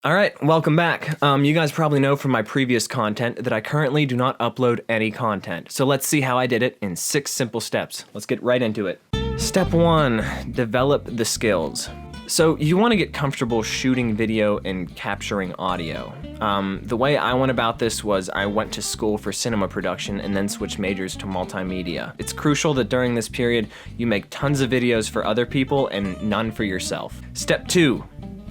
All right, welcome back. You guys probably know from my previous content that I currently do not upload any content. So let's see how I did it in 6 simple steps. Let's get right into it. Step 1, develop the skills. So you want to get comfortable shooting video and capturing audio. The way I went about this was I went to school for cinema production and then switched majors to multimedia. It's crucial that during this period you make tons of videos for other people and none for yourself. Step 2,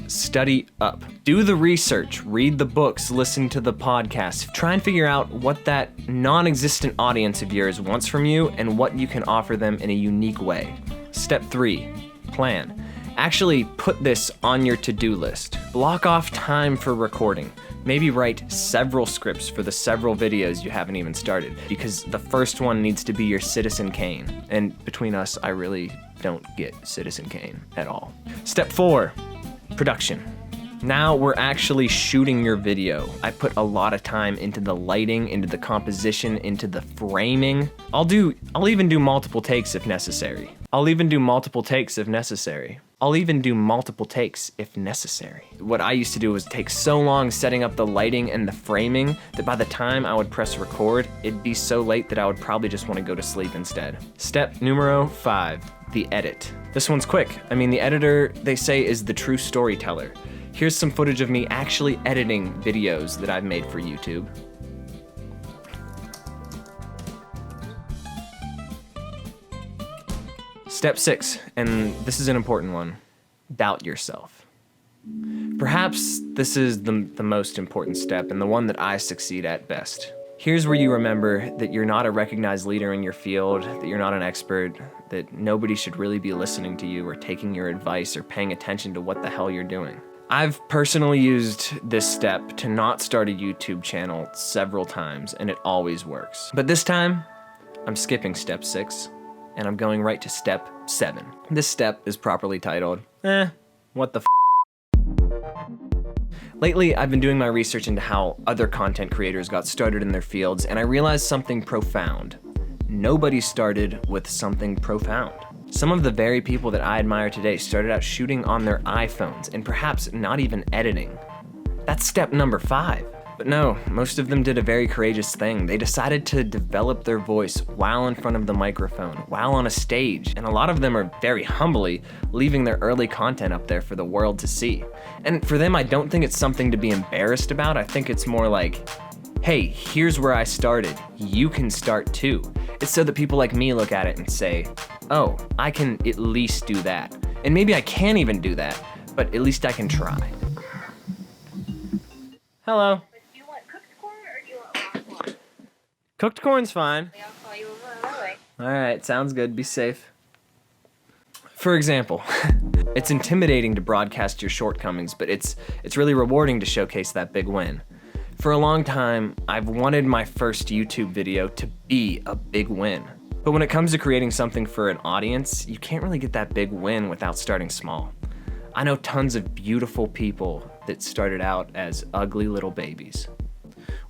study up. Do the research, read the books, listen to the podcasts. Try and figure out what that non-existent audience of yours wants from you and what you can offer them in a unique way. Step 3, plan. Actually put this on your to-do list. Block off time for recording. Maybe write several scripts for the several videos you haven't even started, because the first one needs to be your Citizen Kane. And between us, I really don't get Citizen Kane at all. Step 4, production. Now we're actually shooting your video. I put a lot of time into the lighting, into the composition, into the framing. I'll even do multiple takes if necessary. What I used to do was take so long setting up the lighting and the framing that by the time I would press record, it'd be so late that I would probably just want to go to sleep instead. Step numero 5, the edit. This one's quick. I mean, the editor, they say, is the true storyteller. Here's some footage of me actually editing videos that I've made for YouTube. Step 6, and this is an important one, doubt yourself. Perhaps this is the most important step and the one that I succeed at best. Here's where you remember that you're not a recognized leader in your field, that you're not an expert, that nobody should really be listening to you or taking your advice or paying attention to what the hell you're doing. I've personally used this step to not start a YouTube channel several times, and it always works. But this time, I'm skipping step 6, and I'm going right to step 7. This step is properly titled, what the f***. Lately, I've been doing my research into how other content creators got started in their fields, and I realized something profound. Nobody started with something profound. Some of the very people that I admire today started out shooting on their iPhones and perhaps not even editing. That's step number 5. But no, most of them did a very courageous thing. They decided to develop their voice while in front of the microphone, while on a stage, and a lot of them are very humbly leaving their early content up there for the world to see. And for them, I don't think it's something to be embarrassed about. I think it's more like, hey, here's where I started. You can start too. It's so that people like me look at it and say, oh, I can at least do that. And maybe I can't even do that, but at least I can try. Hello. Cooked corn's fine. I'll call you over the way. All right, sounds good. Be safe. For example, it's intimidating to broadcast your shortcomings, but it's really rewarding to showcase that big win. For a long time, I've wanted my first YouTube video to be a big win. But when it comes to creating something for an audience, you can't really get that big win without starting small. I know tons of beautiful people that started out as ugly little babies.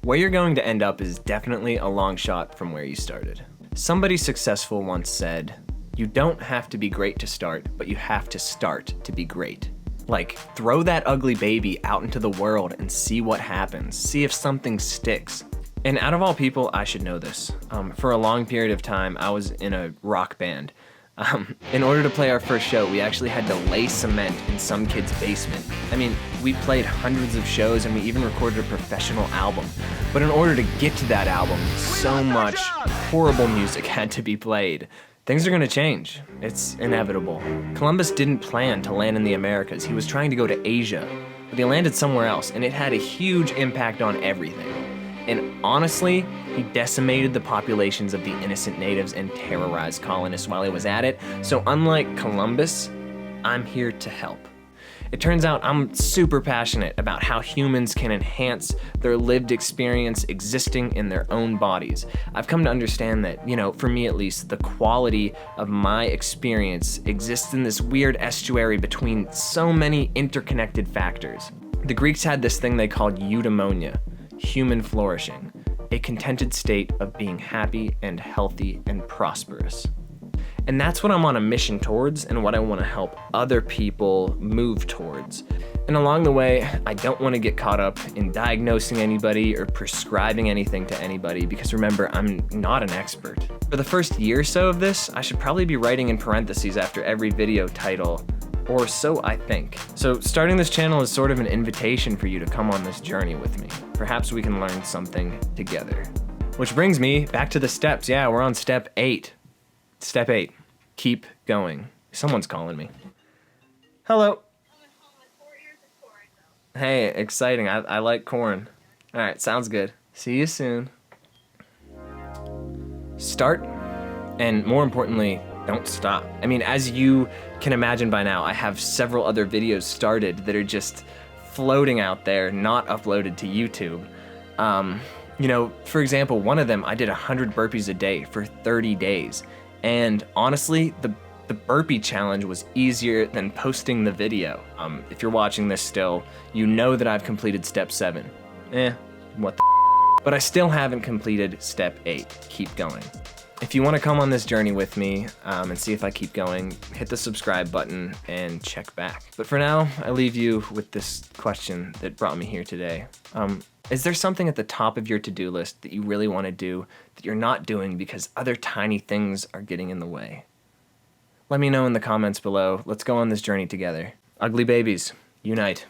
Where you're going to end up is definitely a long shot from where you started. Somebody successful once said, you don't have to be great to start, but you have to start to be great. Like, throw that ugly baby out into the world and see what happens. See if something sticks. And out of all people, I should know this. For a long period of time, I was in a rock band. In order to play our first show, we actually had to lay cement in some kid's basement. I mean, we played hundreds of shows and we even recorded a professional album. But in order to get to that album, so much horrible music had to be played. Things are gonna change. It's inevitable. Columbus didn't plan to land in the Americas. He was trying to go to Asia, but he landed somewhere else, and it had a huge impact on everything. And honestly, he decimated the populations of the innocent natives and terrorized colonists while he was at it. So unlike Columbus, I'm here to help. It turns out I'm super passionate about how humans can enhance their lived experience existing in their own bodies. I've come to understand that, for me at least, the quality of my experience exists in this weird estuary between so many interconnected factors. The Greeks had this thing they called eudaimonia, human flourishing, a contented state of being happy and healthy and prosperous. And that's what I'm on a mission towards and what I want to help other people move towards. And along the way, I don't want to get caught up in diagnosing anybody or prescribing anything to anybody, because remember, I'm not an expert. For the first year or so of this, I should probably be writing in parentheses after every video title, or so I think. So starting this channel is sort of an invitation for you to come on this journey with me. Perhaps we can learn something together. Which brings me back to the steps. Yeah, we're on step 8. Step 8, keep going. Someone's calling me. Hello. Hey, exciting. I like corn. All right, sounds good. See you soon. Start, and more importantly, don't stop. I mean, as you can imagine by now, I have several other videos started that are just floating out there, not uploaded to YouTube. You know, for example, one of them, I did 100 burpees a day for 30 days. And honestly, the burpee challenge was easier than posting the video. If you're watching this still, you know that I've completed step 7. What the f? But I still haven't completed step 8, keep going. If you want to come on this journey with me and see if I keep going, hit the subscribe button and check back. But for now, I leave you with this question that brought me here today. Is there something at the top of your to-do list that you really want to do that you're not doing because other tiny things are getting in the way? Let me know in the comments below. Let's go on this journey together. Ugly babies, unite.